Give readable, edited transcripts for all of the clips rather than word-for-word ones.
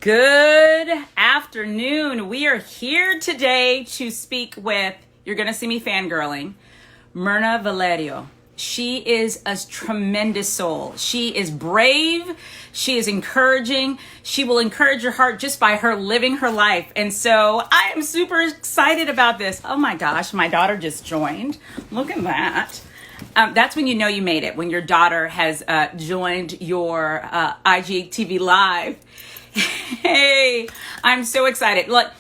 Good afternoon. We are here today to speak with, you're going to see me fangirling, Mirna Valerio. She is a tremendous soul. She is brave. She is encouraging. She will encourage your heart just by her living her life. And so I am super excited about this. Oh my gosh, my daughter just joined. Look at that. That's when you know you made it, when your daughter has joined your IGTV Live. Hey, I'm so excited. Look,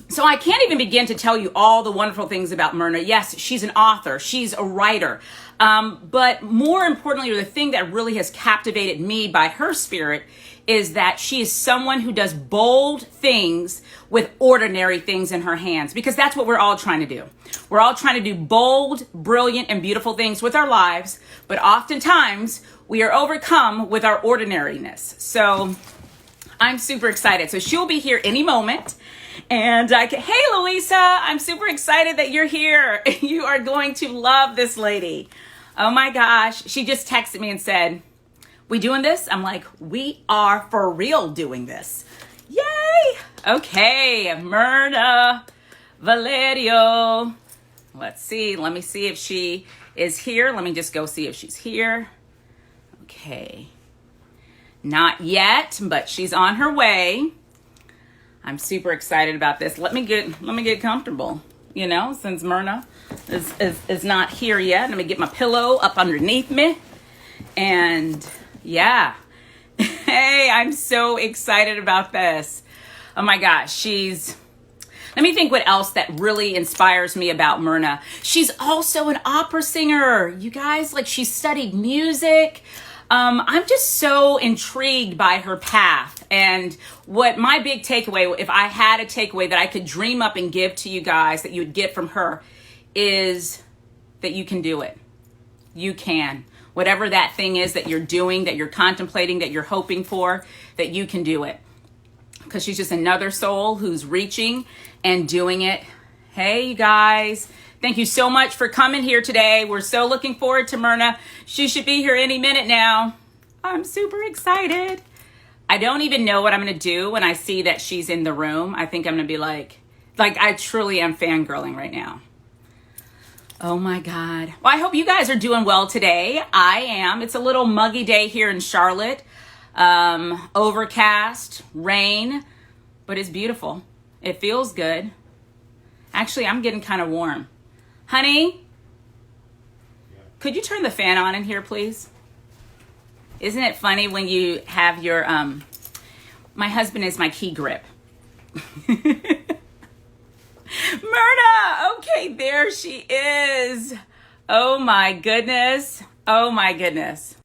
so I can't even begin to tell you all the wonderful things about Mirna. Yes, she's an author. She's a writer. But more importantly, or the thing that really has captivated me by her spirit is that she is someone who does bold things with ordinary things in her hands, because that's what we're all trying to do. We're all trying to do bold, brilliant, and beautiful things with our lives, but oftentimes we are overcome with our ordinariness. So I'm super excited. So she'll be here any moment. And hey, Louisa, I'm super excited that you're here. You are going to love this lady. Oh my gosh. She just texted me and said, "We doing this?" I'm like, we are for real doing this. Yay. Okay. Mirna Valerio. Let's see. Let me see if she is here. Let me just go see if she's here. Okay. Not yet, but she's on her way. I'm super excited about this. Let me get comfortable, you know, since Mirna is not here yet. Let me get my pillow up underneath me. And yeah. Hey, I'm so excited about this. Oh my gosh, let me think what else that really inspires me about Mirna. She's also an opera singer. You guys, like, she studied music. I'm just so intrigued by her path, and what my big takeaway, if I had a takeaway that I could dream up and give to you guys that you would get from her, is that you can do it. You can. Whatever that thing is that you're doing, that you're contemplating, that you're hoping for, that you can do it. Because she's just another soul who's reaching and doing it. Hey, you guys. Thank you so much for coming here today. We're so looking forward to Mirna. She should be here any minute now. I'm super excited. I don't even know what I'm going to do when I see that she's in the room. I think I'm going to be like I truly am fangirling right now. Oh my God. Well, I hope you guys are doing well today. I am. It's a little muggy day here in Charlotte. Overcast, rain, but it's beautiful. It feels good. Actually, I'm getting kind of warm. Honey, could you turn the fan on in here, please? Isn't it funny when you have your, my husband is my key grip. Mirna, okay, there she is. Oh my goodness. Oh my goodness.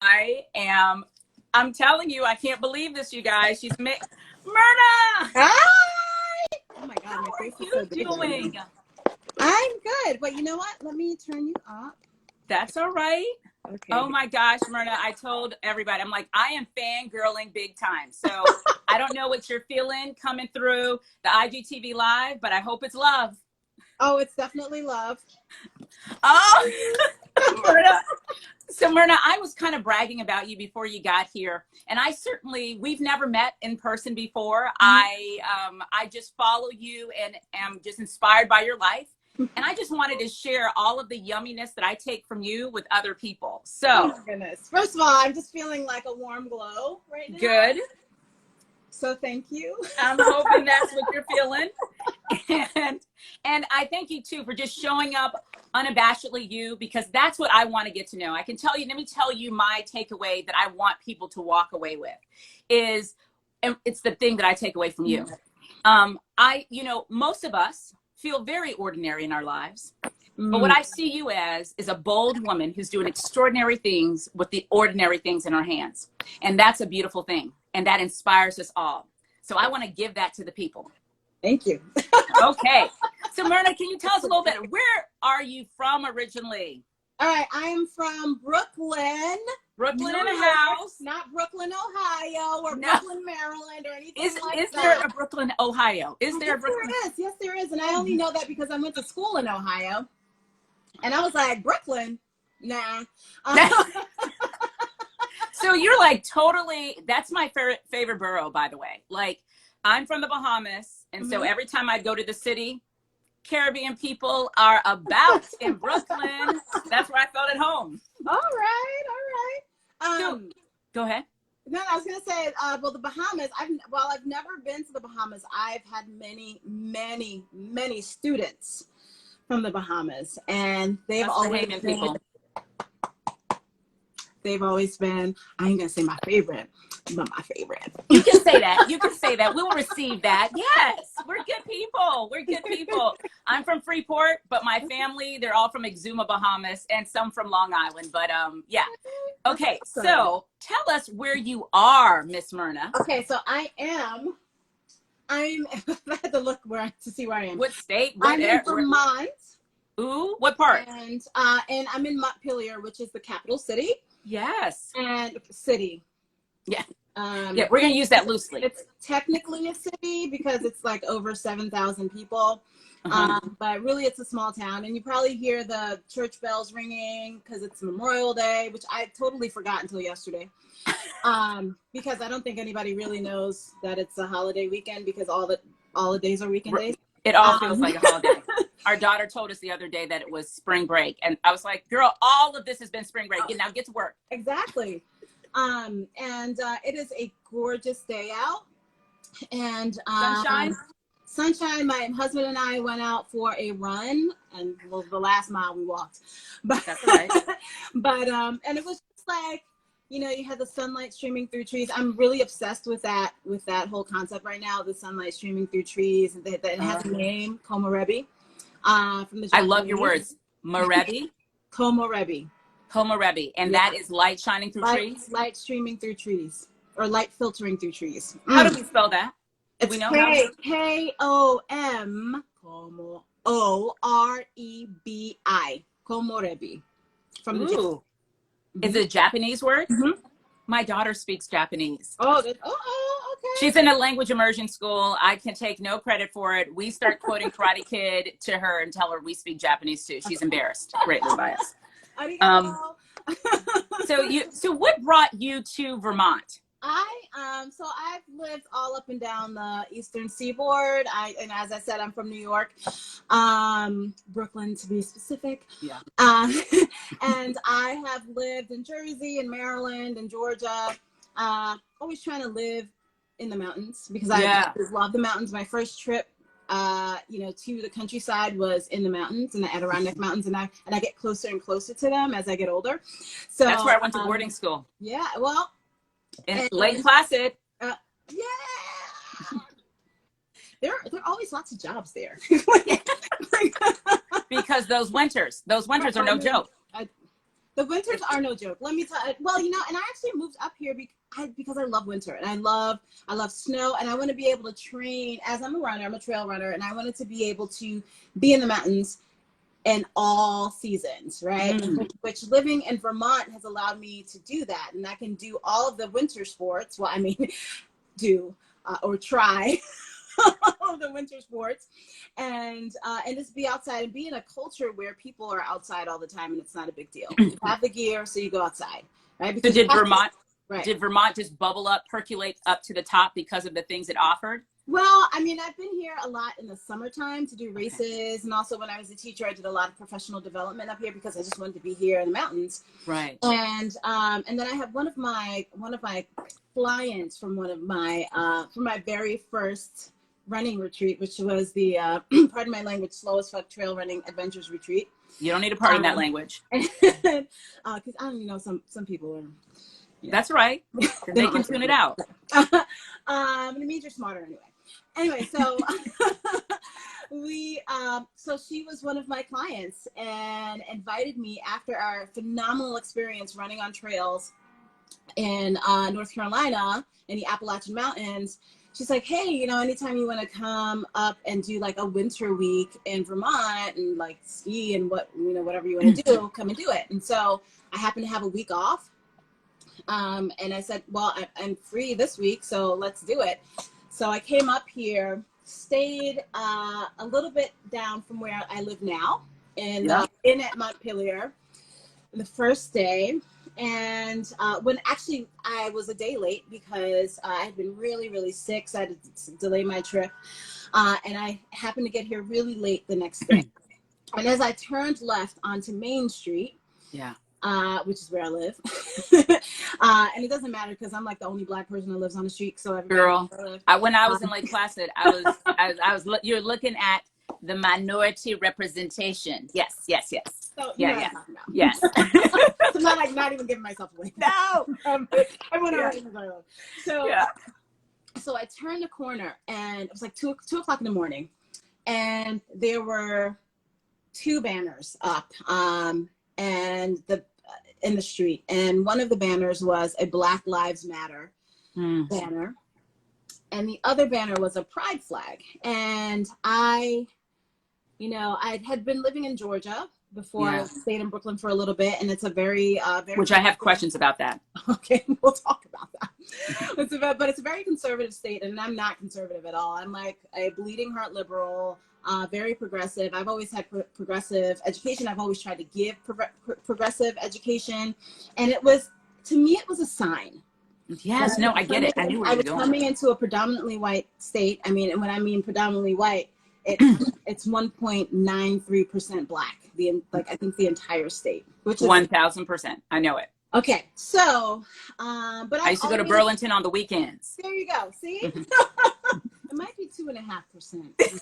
I'm telling you, I can't believe this, you guys. Mirna! Hi! Oh my God, How my face are is so you big. doing? I'm good, but you know what? Let me turn you up. That's all right. Okay. Oh my gosh, Mirna, I told everybody, I'm like, I am fangirling big time. So I don't know what you're feeling coming through the IGTV Live, but I hope it's love. Oh, it's definitely love. Oh, Mirna. So Mirna, I was kind of bragging about you before you got here, and we've never met in person before. Mm-hmm. I just follow you and am just inspired by your life. And I just wanted to share all of the yumminess that I take from you with other people. So, oh my goodness. First of all, I'm just feeling like a warm glow right now. Good. So thank you. I'm hoping that's what you're feeling. And I thank you too for just showing up unabashedly you, because that's what I want to get to know. Let me tell you my takeaway that I want people to walk away with and it's the thing that I take away from you. Most of us feel very ordinary in our lives, but what I see you as is a bold woman who's doing extraordinary things with the ordinary things in her hands. And that's a beautiful thing. And that inspires us all. So I want to give that to the people. Thank you. Okay. So Mirna, can you tell us a little bit, where are you from originally? All right. I am from Brooklyn. Brooklyn in the house. Not Brooklyn, Ohio, or Brooklyn, Maryland, or anything like that. Is there a Brooklyn, Ohio? Is there a Brooklyn? Yes, there is. And I only know that because I went to school in Ohio. And I was like, Brooklyn? Nah. So you're like totally, that's my favorite borough, by the way. Like, I'm from the Bahamas. And so every time I go to the city, Caribbean people are about in Brooklyn. That's where I felt at home. All right, all right. So, go ahead. No, I was gonna say, well, the Bahamas. I've never been to the Bahamas. I've had many students from the Bahamas, and they've always been. I ain't gonna say my favorite, but my favorite. You can say that. You can say that. We will receive that. Yes, we're good people. We're good people. I'm from Freeport, but my family, they're all from Exuma, Bahamas, and some from Long Island. But yeah. Okay, so tell us where you are, Miss Mirna. Okay, so I'm. I had to look to see where I am. What state? I'm in Vermont. Ooh, what part? And I'm in Montpelier, which is the capital city. Yes. And city. Yeah. Yeah, we're gonna use that loosely. It's technically a city because it's like over 7,000 people, but really it's a small town. And you probably hear the church bells ringing because it's Memorial Day, which I totally forgot until yesterday, because I don't think anybody really knows that it's a holiday weekend because all the days are weekend days. It all feels like a holiday. Our daughter told us the other day that it was spring break, and I was like, "Girl, all of this has been spring break. Now get to work." Exactly. And it is a gorgeous day out, and sunshine. My husband and I went out for a run, and well, the last mile we walked, but that's right. But and it was just like, you know, you had the sunlight streaming through trees. I'm really obsessed with that whole concept right now, the sunlight streaming through trees, and it has a name, komorebi, from the Japanese. I love your words, morebi. Komorebi. Komorebi, and that is light shining through trees? Light streaming through trees, or light filtering through trees. How do we spell that? It's K-O-M, O-R-E-B-I, Komorebi. From the Is it a Japanese word? Mm-hmm. My daughter speaks Japanese. Oh, okay. She's in a language immersion school. I can take no credit for it. We start quoting Karate Kid to her and tell her we speak Japanese too. She's embarrassed greatly by us. So what brought you to Vermont? So I've lived all up and down the Eastern Seaboard. And as I said, I'm from New York, Brooklyn to be specific. Yeah. And I have lived in Jersey and Maryland and Georgia. Always trying to live in the mountains because I love the mountains. My first trip, to the countryside was in the mountains, in the Adirondack Mountains, and I get closer and closer to them as I get older. So that's where I went to boarding school. Yeah, well, in Lake Placid. There are always lots of jobs there. Because those winters are no joke. The winters are no joke. Let me tell you. Well, and I actually moved up here because I love winter and I love snow, and I want to be able to train as I'm a trail runner, and I wanted to be able to be in the mountains in all seasons, right? Which living in Vermont has allowed me to do that, and I can do all of the winter sports. Well, I mean, or try all of the winter sports, and just be outside and be in a culture where people are outside all the time, and it's not a big deal. You have the gear, so you go outside, right? Because so did Vermont just bubble up, percolate up to the top because of the things it offered? Well, I mean, I've been here a lot in the summertime to do races, and also when I was a teacher, I did a lot of professional development up here because I just wanted to be here in the mountains. Right. And then I have one of my clients from from my very first running retreat, which was the pardon my language, slow as fuck trail running adventures retreat. You don't need to pardon that language. Because I don't know, some people are. Yeah. That's right. They can tune it out. It means you're smarter anyway. Anyway, so so she was one of my clients and invited me after our phenomenal experience running on trails in North Carolina in the Appalachian Mountains. She's like, hey, anytime you want to come up and do like a winter week in Vermont and like ski and whatever you want to do, come and do it. And so I happened to have a week off. And I said, well, I'm free this week, so let's do it. So I came up here, stayed a little bit down from where I live now, in at Montpelier the first day. And when actually I was a day late because I had been really, really sick, so I had to delay my trip. And I happened to get here really late the next day. And as I turned left onto Main Street, Yeah. Which is where I live, and it doesn't matter because I'm like the only Black person that lives on the street. So everybody Girl, knows where I live. when I was in Lake Placid, you're looking at the minority representation. Yes, yes, yes. So you know Yeah, what yeah. I'm talking about. Yes. So not even giving myself away. No. Everyone Yeah. already knows where I live. So Yeah. so I turned the corner and it was like 2 o'clock in the morning, and there were 2 banners up, and in the street, and one of the banners was a Black Lives Matter banner, and the other banner was a pride flag. And I had been living in Georgia before. I stayed in Brooklyn for a little bit, and it's a very Which I have questions about that. Okay, we'll talk about that. But it's a very conservative state, and I'm not conservative at all. I'm like a bleeding heart liberal, very progressive. I've always had progressive education. I've always tried to give progressive education, and to me, it was a sign. Yes, no, I get it. I knew where you were going. I was coming into a predominantly white state. I mean, and when I mean predominantly white, it's 1.93% Black. I think the entire state, which is 1,000%. I know it. Okay, so, but I used to go to Burlington on the weekends. There you go. See, it might be 2.5%.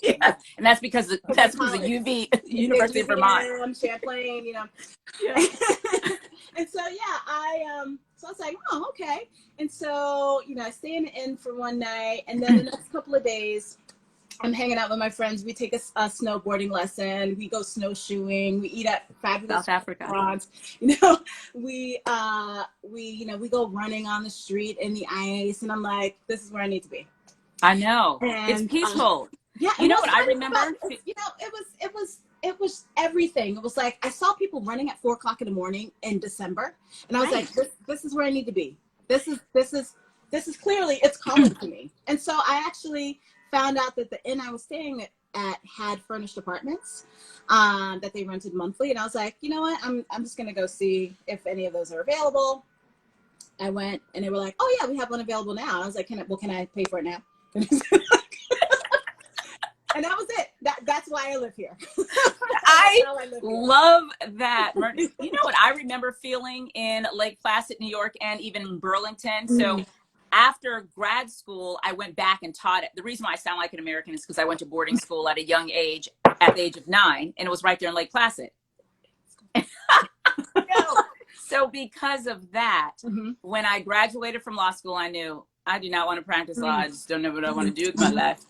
Yeah, and that's because of UV, University of Vermont, Champlain, Yeah. And so so I was like, oh, okay. And so I stay in the inn for one night, and then the next couple of days, I'm hanging out with my friends. We take a snowboarding lesson. We go snowshoeing. We eat at fabulous South Africa restaurants. We go running on the street in the ice, and I'm like, this is where I need to be. I know. And, it's peaceful. Yeah. You know what I remember? It was everything. It was like I saw people running at 4 o'clock in the morning in December, and I was like, this is where I need to be. This is clearly it's calling to me. And so I actually found out that the inn I was staying at had furnished apartments that they rented monthly, and I was like, you know what, I'm just gonna go see if any of those are available. I went, and they were like, oh yeah, we have one available now. I was like, can I pay for it now? And that was it. That's why I live here. I love that. You know what I remember feeling in Lake Placid, New York, and even Burlington? So after grad school, I went back and taught it. The reason why I sound like an American is because I went to boarding school at a young age, at the age of 9, and it was right there in Lake Placid. So because of that, when I graduated from law school, I knew I do not want to practice law. I just don't know what I want to do with my life.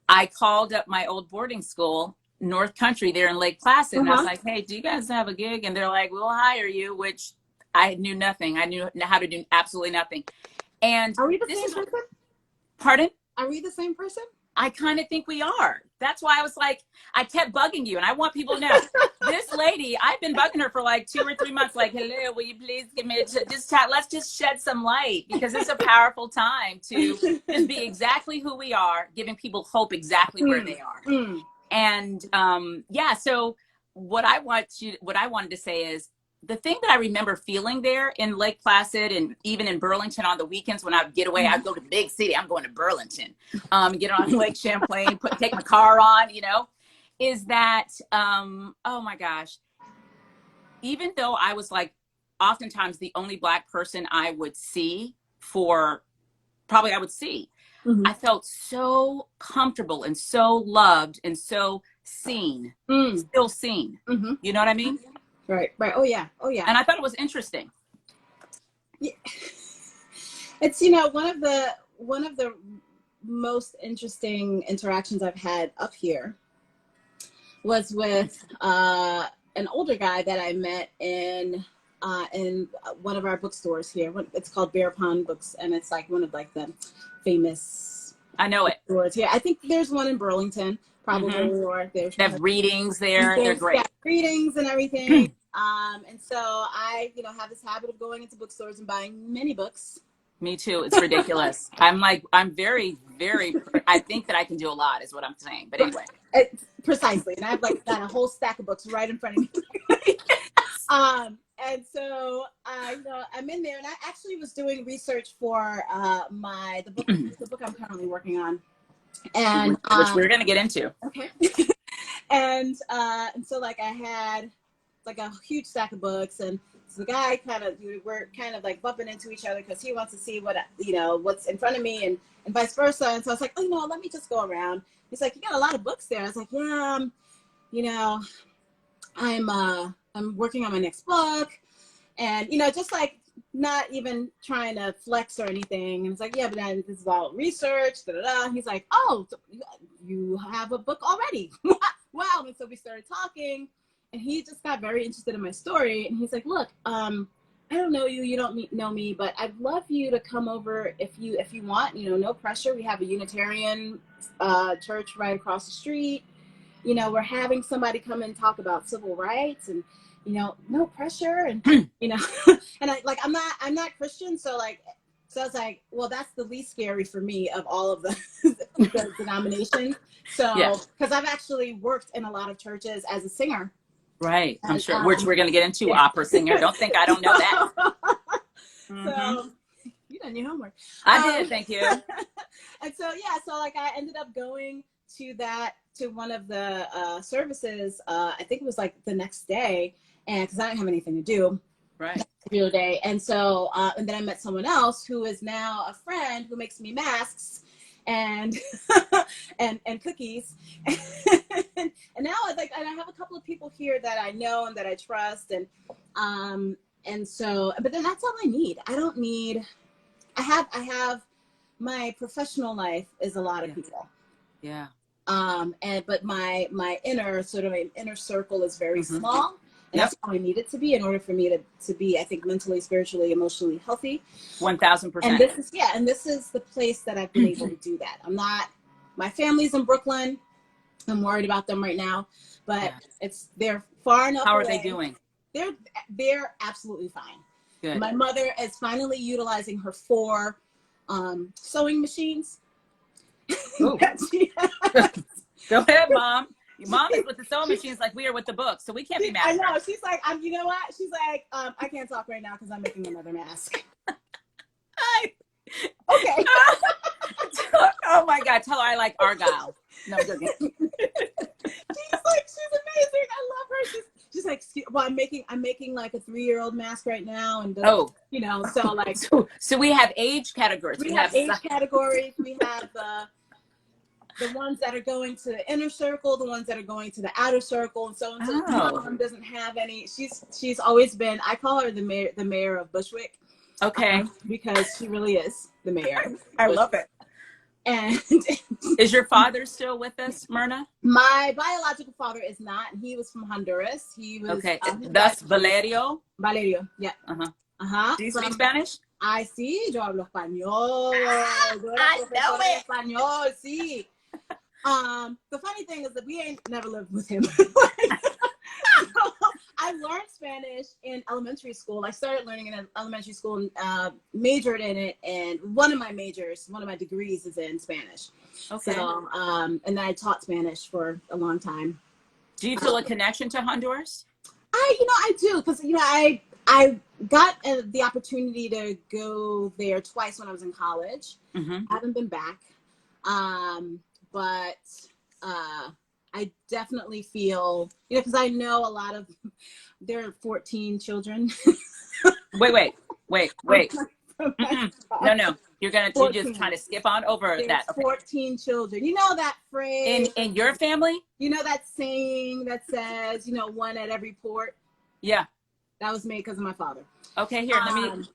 I called up my old boarding school, North Country, there in Lake Placid, and I was like, hey, do you guys have a gig? And they're like, we'll hire you, which I knew nothing. I knew how to do absolutely nothing. And are we the same person? Pardon? Are we the same person? I kind of think we are. That's why I was like, I kept bugging you, and I want people to know this lady, I've been bugging her for like 2 or 3 months. Like, hello, will you please give me let's just shed some light, because it's a powerful time to just be exactly who we are, giving people hope exactly where they are. And so what I wanted to say is, the thing that I remember feeling there in Lake Placid and even in Burlington on the weekends when I would get away, I'd go to the big city. I'm going to Burlington, get on Lake Champlain, take my car on, is that, oh my gosh, even though I was like oftentimes the only Black person I would see I felt so comfortable and so loved and so seen, still seen. You know what I mean? Right. Oh yeah. And I thought it was interesting. Yeah. It's one of the most interesting interactions I've had up here was with an older guy that I met in one of our bookstores here. It's called Bear Pond Books, and it's like one of like the famous. I know it. Stores here. I think there's one in Burlington, probably, or they have readings there. They're great. Readings and everything. And so I, have this habit of going into bookstores and buying many books. Me too. It's ridiculous. I'm very, very, I think that I can do a lot is what I'm saying. But anyway. Precisely. And I've got a whole stack of books right in front of me. And so I'm in there, and I actually was doing research for the book I'm currently working on, and which we're going to get into. Okay. And so like I had like a huge stack of books, and so the guy we're kind of like bumping into each other because he wants to see what's in front of me, and vice versa. And so I was like, oh, let me just go around. He's like, you got a lot of books there. I was like, yeah, I'm working on my next book, and just like not even trying to flex or anything. And it's like, yeah, but then this is all research. Da, da, da. He's like, oh, so you have a book already. Wow. And so we started talking, and he just got very interested in my story. And he's like, look, I don't know you. You don't know me, but I'd love you to come over if you want. No pressure. We have a Unitarian church right across the street. We're having somebody come and talk about civil rights, and no pressure, and and I'm not Christian, so I was like, well, that's the least scary for me of all of the denominations. So because I've actually worked in a lot of churches as a singer. Right. I'm sure, which we're going to get into, opera singer. Don't think I don't know that. So you done your homework. I did, thank you. And so, like I ended up going to one of the services, I think it was like the next day, and because I didn't have anything to do. Right. The other day. And so, and then I met someone else who is now a friend who makes me masks and and cookies. And now and I have a couple of people here that I know and that I trust, and so, but then that's all I need. I don't need. I have my professional life is a lot of people. Yeah. But my inner circle is very small. And that's how I need it to be in order for me to be, I think, mentally, spiritually, emotionally healthy. 1,000%. And this is the place that I've been able to do that. My family's in Brooklyn. I'm worried about them right now, but they're far enough away. How are they doing? They're absolutely fine. Good. My mother is finally utilizing her 4 sewing machines. Go ahead, Mom. Mom is with the sewing machines like we are with the books, so we can't be mad. I know. She's like, you know what? She's like, I can't talk right now because I'm making another mask. Okay. Oh my God, tell her I like Argyle. No, I'm joking. She's amazing. I love her. She's like, well, I'm making like a 3-year-old mask right now, and so like, so we have age categories. We have age categories. We have the ones that are going to the inner circle, the ones that are going to the outer circle, and so Mom doesn't have any. She's always been. I call her the mayor of Bushwick. Okay, because she really is the mayor. I love it. And is your father still with us, Mirna? My biological father is not. He was from Honduras. He was Thus Valerio. Valerio, yeah. Do you speak Spanish? I sí, yo hablo español. I know it. Español, sí. The funny thing is that we ain't never lived with him. I learned Spanish in elementary school. I started learning in elementary school and majored in it. And one of my degrees is in Spanish. Okay. So, and then I taught Spanish for a long time. Do you feel a connection to Honduras? I do, because I got the opportunity to go there twice when I was in college. I haven't been back, but I definitely feel, because I know a lot of, there are 14 children. Wait. No. You're just trying to skip on over that. Okay. 14 children. You know that phrase? In your family? You know that saying that says, one at every port? Yeah. That was made because of my father. Okay, here,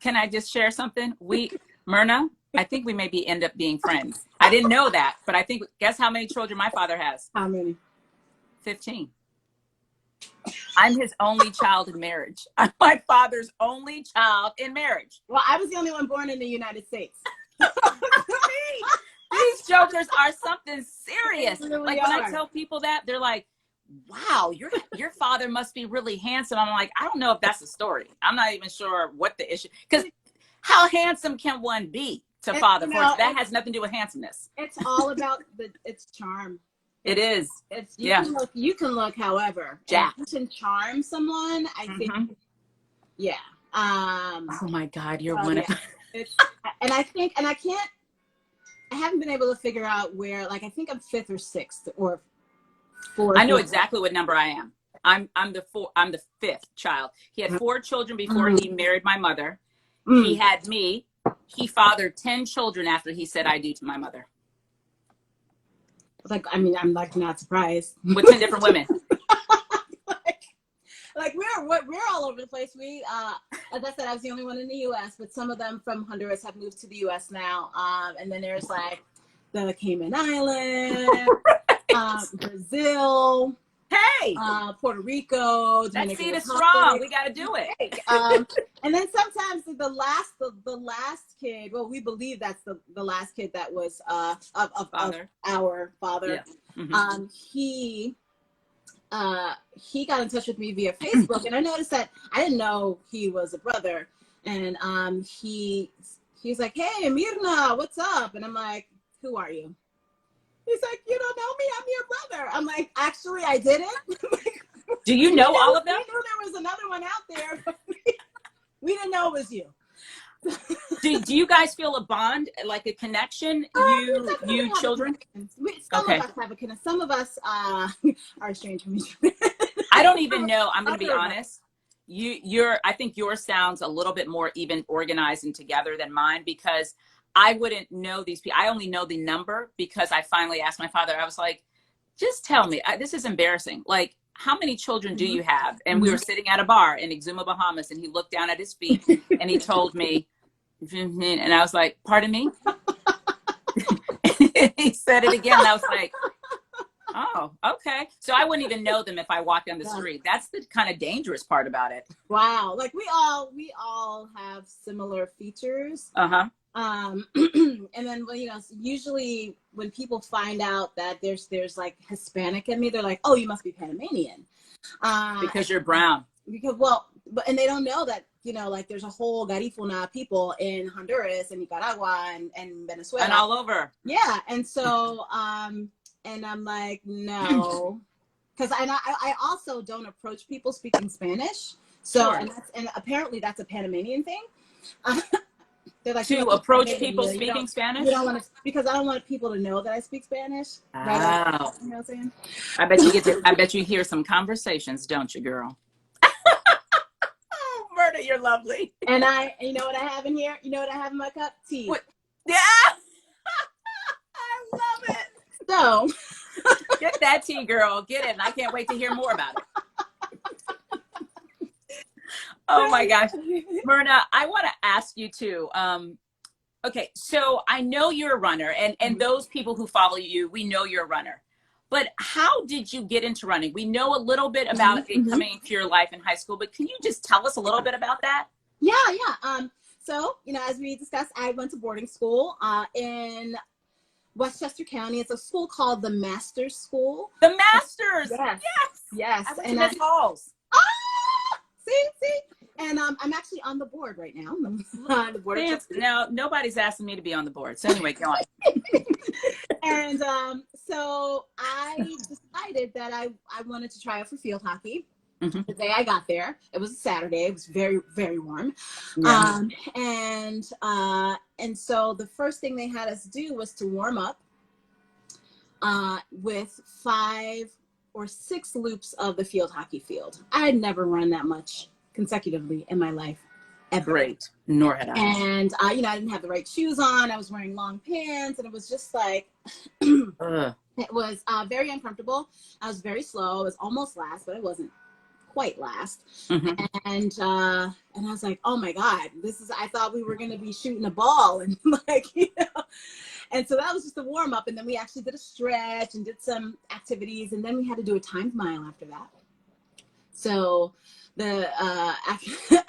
can I just share something? Myrna, I think we maybe end up being friends. I didn't know that, but I think, guess how many children my father has? How many? 15. I'm his only child in marriage. I'm my father's only child in marriage. Well, I was the only one born in the United States. These jokers are something serious. Really when I tell people that, they're like, wow, your father must be really handsome. I'm like, I don't know if that's the story. I'm not even sure what the issue, because how handsome can one be to father? That has nothing to do with handsomeness. It's all about its charm. It is. You can look, however. Jack. If you can charm someone, I think Yeah. Oh my God, you're one of. Yeah. It's, and I think, and I haven't been able to figure out where. Like, I think I'm fifth or sixth or fourth. I know exactly what number I am. I'm the fifth child. He had 4 children before he married my mother. He had me. He fathered 10 children after he said I do to my mother. Like, I mean, I'm like not surprised. With 10 different women. like we're all over the place. We as I said, I was the only one in the US, but some of them from Honduras have moved to the US now. And then there's like the Cayman Islands, Brazil, Hey, Puerto Rico, that seed is Republic. strong. We got to do it. And then sometimes the last kid, well, we believe that's the last kid that was of our father. Yeah. He got in touch with me via Facebook, and I noticed that I didn't know he was a brother. And he's like, "Hey, Mirna, what's up?" And I'm like, "Who are you?" He's like, "You don't know me? I'm your brother." I'm like, "Actually, I didn't." Do you know all of them? We knew there was another one out there, but we didn't know it was you. do you guys feel a bond, like a connection? You children? Some of us have a connection. Some of us are estranged from each other. I don't even know. I'm going to be honest. I think yours sounds a little bit more even organized and together than mine, because I wouldn't know these people. I only know the number because I finally asked my father. I was like, just tell me, this is embarrassing. Like, how many children do you have? And we were sitting at a bar in Exuma, Bahamas, and he looked down at his feet and he told me, and I was like, pardon me? He said it again. And I was like, oh, okay. So I wouldn't even know them if I walked down the street. That's the kind of dangerous part about it. Wow. Like we all have similar features. And then, well, usually when people find out that there's like Hispanic in me, they're like, "Oh, you must be Panamanian." Because you're brown. Because and they don't know that, like there's a whole Garifuna people in Honduras and Nicaragua and Venezuela. And all over. Yeah. And so, and I'm like, no, because I also don't approach people speaking Spanish. So, sure. and apparently that's a Panamanian thing. They're like, to approach people speaking Spanish? You don't want to, because I don't want people to know that I speak Spanish. Right? Oh. You know what I'm saying? I bet you hear some conversations, don't you, girl? Oh, Mirna, you're lovely. And you know what I have in here? You know what I have in my cup? Tea. What? Yeah. I love it. So. Get that tea, girl. Get it. And I can't wait to hear more about it. Oh my gosh. Mirna, I want to ask you too. Okay, so I know you're a runner, and those people who follow you, we know you're a runner. But how did you get into running? We know a little bit about it coming into your life in high school, but can you just tell us a little bit about that? Yeah. So, as we discussed, I went to boarding school in Westchester County. It's a school called the Masters School. The Masters! Yes. I went to Miss Halls. See? And I'm actually on the board right now. The board. Now, nobody's asking me to be on the board. So anyway, go on. And so I decided that I wanted to try out for field hockey. The day I got there, it was a Saturday. It was very, very warm. Yeah. And so the first thing they had us do was to warm up with 5 or 6 loops of the field hockey field. I had never run that much consecutively in my life, ever. Great. Nor had I. And I didn't have the right shoes on. I was wearing long pants, and it was just like it was very uncomfortable. I was very slow. I was almost last, but I wasn't quite last. And I was like, oh my God, I thought we were going to be shooting a ball, and and so that was just a warm up. And then we actually did a stretch and did some activities, and then we had to do a timed mile after that. So I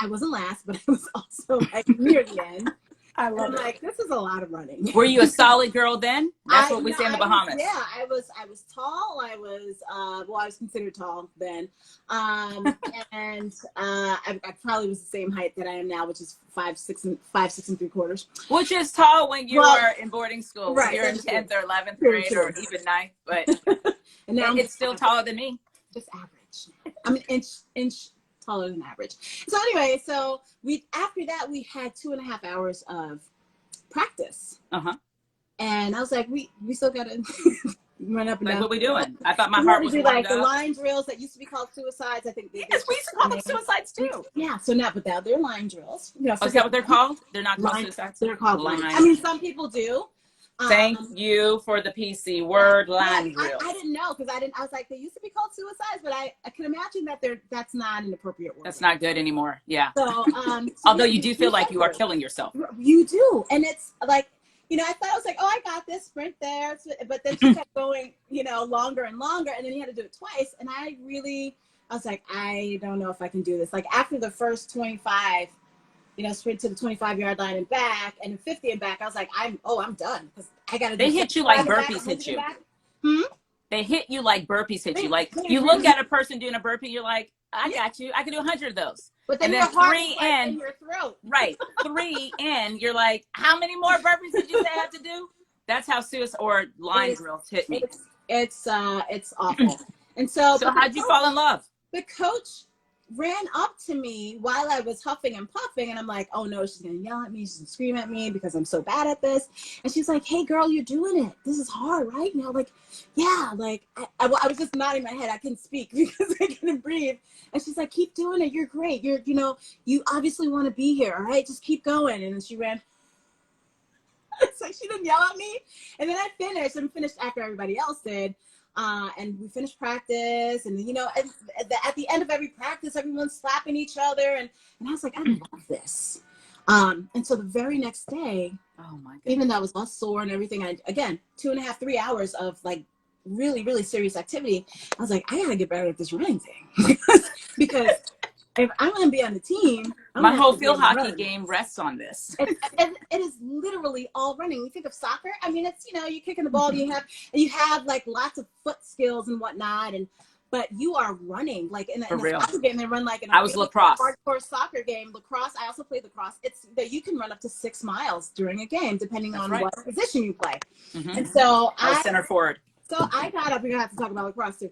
wasn't last, but I was also like near the end. I love it. Like, this is a lot of running. Were you a solid girl then? That's what we say in the Bahamas. I was tall. I was considered tall then. And I probably was the same height that I am now, which is 5'6" and 3/4. Which is tall when you were in boarding school. Right. You're in 10th or 11th grade or even 9th, but and now it's still taller than me. Just average. I'm an inch taller than average. So anyway, so after that we had 2.5 hours of practice. And I was like, we still gotta run up and like, down. what we doing? I thought my we heart was do warmed like up. the line drills that used to be called suicides. I think Yes, we used to call them suicides too. Yeah, so now, but now they're line drills. You know, Oh, is that what they're called? They're not called line, suicides? they're called Line. line. I mean, some people do. Thank you for the PC word, line drills. I didn't know because I was like, they used to be called suicides, but I can imagine that that's not an appropriate word. That's not good anymore. Yeah. So, although you do feel like you are killing yourself. You do, and it's like, you know, I thought I was like, oh, I got this, sprint there, but then she kept going, you know, longer and longer, and then you had to do it twice, and I was like, I don't know if I can do this. Like after the first 25. You know, sprint to the 25-yard line and back, and 50 and back. I was like, I'm done because I got to. They hit you like burpees hit you. They hit you like burpees hit you. Like you look at a person doing a burpee, you're like, I got you. I can do 100 of those. But then, and then your 3 in your throat. Right, 3 in, you're like, how many more burpees did you say I have to do? That's how suicide or line drills hit me. It's awful. And so how'd you fall in love? The coach ran up to me while I was huffing and puffing, and I'm like, oh no, she's gonna yell at me, she's gonna scream at me because I'm so bad at this. And she's like, hey girl, you're doing it, this is hard, right? You know, like, yeah, like I was just nodding my head. I couldn't speak because I couldn't breathe. And she's like, keep doing it, you're great, you know, you obviously want to be here, all right, just keep going. And then she ran. It's like she didn't yell at me, and then I finished after everybody else did. And we finished practice, and you know, at the end of every practice, everyone's slapping each other, and I was like, I love this. And so the very next day, oh my goodness, even though I was all sore and everything, again 2.5, 3 hours of like really, really serious activity, I was like, I gotta get better at this running thing because if I'm going to be on the team, my whole field hockey game rests on this. It is literally all running. We think of soccer. I mean, it's, you know, you're kicking the ball, and you have like lots of foot skills and whatnot, but you are running like in a soccer game. They run like I was lacrosse. Hardcore soccer game. Lacrosse. I also played lacrosse. It's that you can run up to 6 miles during a game, depending on what position you play. And so I was center forward. So I got up. We're gonna have to talk about lacrosse too.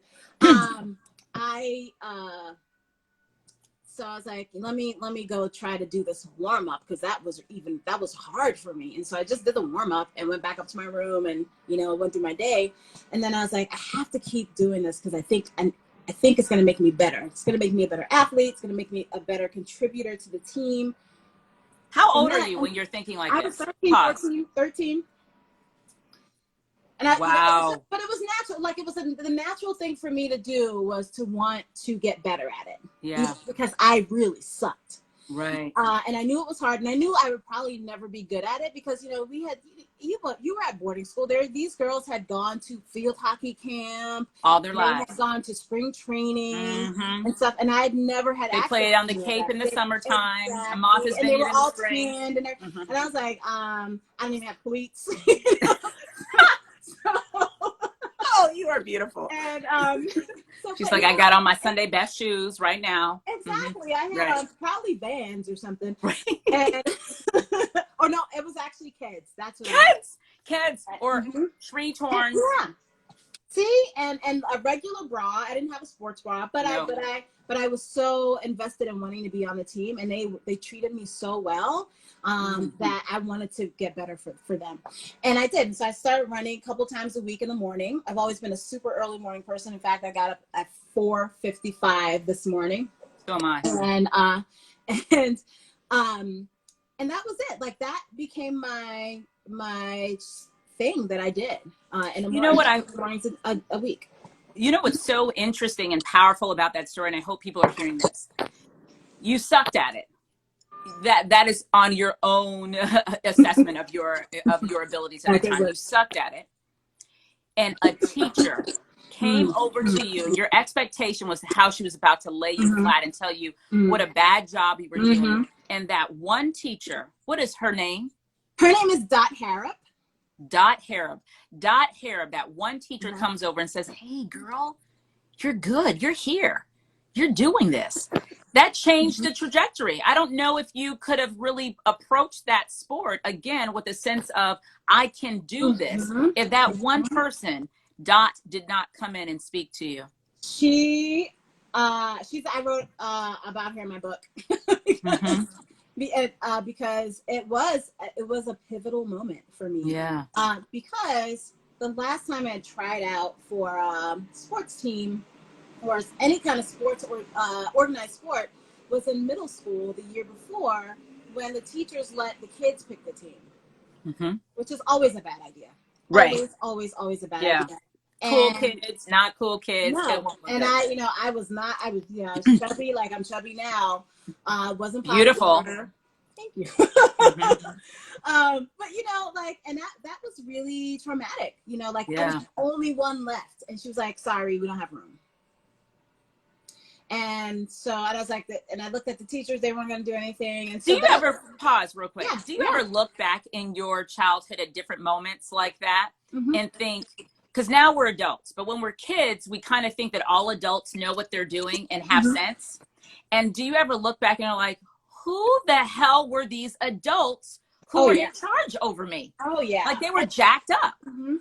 So I was like, let me go try to do this warm up, because that was hard for me. And so I just did the warm up and went back up to my room and, you know, went through my day. And then I was like, I have to keep doing this because I think it's going to make me better. It's going to make me a better athlete. It's going to make me a better contributor to the team. How old are you when you're thinking like this? I was 13. And wow. But it was natural. Like, it was the natural thing for me to do was to want to get better at it. Yeah. Because I really sucked. Right. And I knew it was hard, and I knew I would probably never be good at it because, you know, you were at boarding school. These girls had gone to field hockey camp all their lives. They had gone to spring training and stuff, and I had never had. They played on the Cape in the summertime. Exactly. A moth has been in the spring. And I was like, I don't even have cleats. Oh, you are beautiful. And she's like, I got on my Sunday best shoes right now. Exactly. I had probably Vans or something. Right. And, or no, it was actually Kids. That's what Kids or tree torn. Yeah. See, and a regular bra. I didn't have a sports bra, but I was so invested in wanting to be on the team, and they treated me so well that I wanted to get better for them. And I did. So I started running a couple times a week in the morning. I've always been a super early morning person. In fact, I got up at 4:55 this morning. So am I. And that was it. Like, that became my thing that I did. And you know what, a week. You know what's so interesting and powerful about that story, and I hope people are hearing this. You sucked at it. That is on your own assessment of your abilities at the time. You sucked at it, and a teacher came over to you, and your expectation was how she was about to lay you flat and tell you what a bad job you were doing. And that one teacher, what is her name? Her name is Dot Harrop. Dot Harrop, that one teacher comes over and says, hey girl, you're good. You're here. You're doing this. That changed the trajectory. I don't know if you could have really approached that sport again with a sense of, I can do this, if that one person, Dot, did not come in and speak to you. She I wrote about her in my book Mm-hmm. because it was a pivotal moment for me. Yeah. Because the last time I had tried out for a sports team or any kind of sports or organized sport was in middle school the year before, when the teachers let the kids pick the team, Mm-hmm. which is always a bad idea. Right. Always a bad Yeah. idea. Cool And kids, not cool kids. It no, won't look and good. I was not, I was, chubby like I'm chubby now. Wasn't Beautiful. popular. Thank you. Mm-hmm. But like, and that was really traumatic. Like I was Yeah. the only one left, and she was like, "Sorry, we don't have room." And so I was like, and I looked at the teachers; they weren't going to do anything. And Do so you ever pause real quick? yeah, Do you yeah. ever look back in your childhood at different moments like that Mm-hmm. and think, because now we're adults, but when we're kids, we kind of think that all adults know what they're doing and have Mm-hmm. sense. And do you ever look back and you're like, who the hell were these adults who Oh were yeah. in charge over me? Oh yeah. Like they were jacked up. Mm-hmm.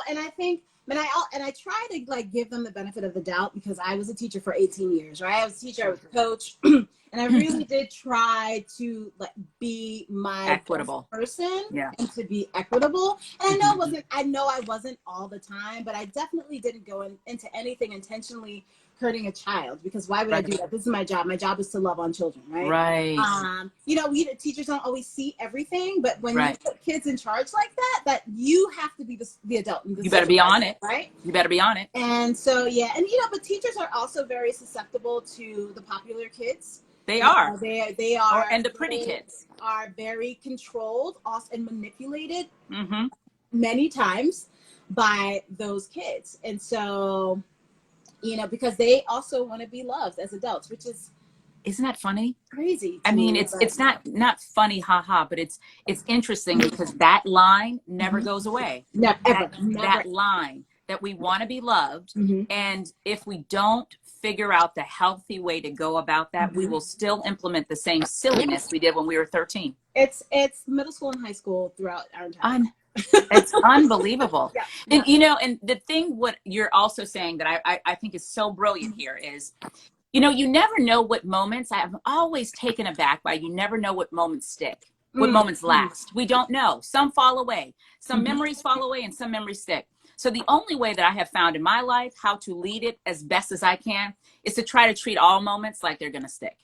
And I think, but I try to like give them the benefit of the doubt because I was a teacher for 18 years, right? I was a teacher, I was a coach, and I really did try to like be my Equitable. best person Yeah. and to be equitable. And I know I wasn't all the time, but I definitely didn't go into anything intentionally hurting a child, because why would I do that? This is my job. My job is to love on children, right? Right. We teachers don't always see everything, but when Right. you put kids in charge like that you have to be the adult in the You better be on it. right? You better be on it. And so yeah, and but teachers are also very susceptible to the popular kids. They are. They are, and the pretty kids are very controlled, also, and manipulated mm-hmm. many times by those kids. And so, because they also want to be loved as adults, which is, isn't that funny? Crazy. I mean, it's not funny, haha, but it's interesting because that line never goes away. Never, ever. That line that we want to be loved, Mm-hmm. and if we don't figure out the healthy way to go about that, we will still implement the same silliness we did when we were 13. It's middle school and high school throughout our entire life. It's unbelievable. Yeah. And and the thing what you're also saying that I think is so brilliant here is, you never know what moments. I'm always taken aback by, you never know what moments stick, what moments last. We don't know. Some fall away, some memories fall away, and some memories stick. So the only way that I have found in my life how to lead it as best as I can is to try to treat all moments like they're going to stick.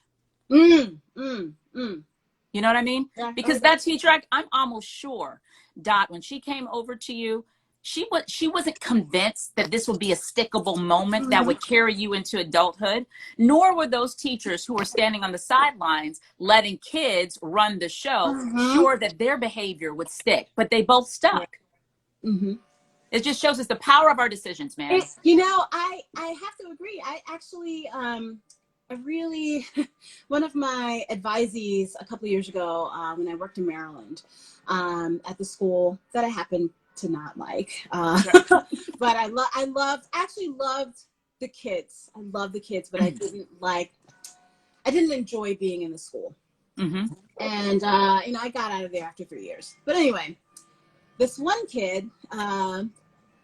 You know what I mean? Yeah, because that teacher, I'm almost sure, Dot, when she came over to you, she wasn't convinced that this would be a stickable moment that would carry you into adulthood, nor were those teachers who were standing on the sidelines letting kids run the show sure that their behavior would stick, but they both stuck. It just shows us the power of our decisions, man. I have to agree. I actually, one of my advisees a couple of years ago, when I worked in Maryland, at the school that I happened to not like, but I loved the kids. I loved the kids, but I didn't enjoy being in the school. And, I got out of there after 3 years. But anyway, this one kid, a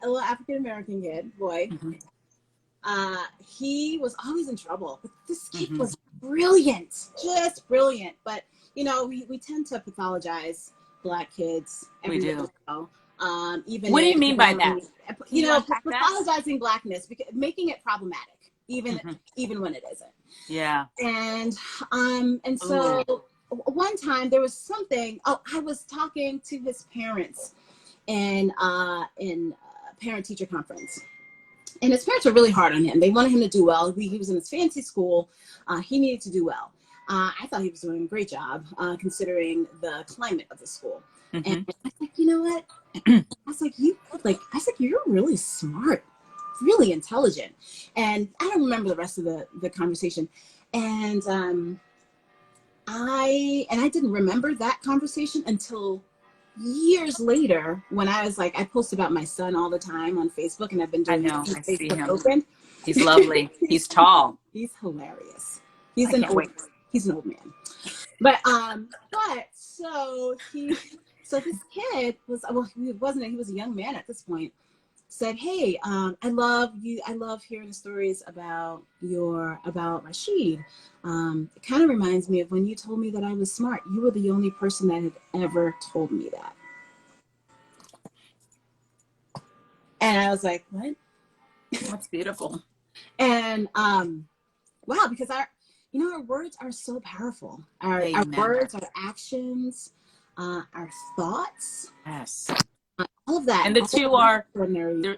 little African-American kid, boy, he was always in trouble. But this kid was brilliant, just brilliant. But, we tend to pathologize Black kids. We do. Even what do you mean by that? Pathologizing Blackness, making it problematic, even when it isn't. Yeah. And so one time there was something. I was talking to his parents in parent-teacher conference, and his parents were really hard on him. They wanted him to do well. He was in this fancy school. He needed to do well. I thought he was doing a great job, considering the climate of the school. And I was like, you know what? I was like, you're really smart, really intelligent. And I don't remember the rest of the conversation. And I didn't remember that conversation until years later, when I was like, I post about my son all the time on Facebook, and I've been doing Facebook Open. He's lovely. He's tall. He's hilarious. He's an old man. But so this kid was, he was a young man at this point. said, "Hey, I love you. I love hearing the stories about Rashid. It kind of reminds me of when you told me that I was smart. You were the only person that had ever told me that." And I was like, "What?" That's beautiful. And wow, because our words are so powerful. Our Amen. words, our actions, our thoughts, Yes. all of that. And the All of two that is are,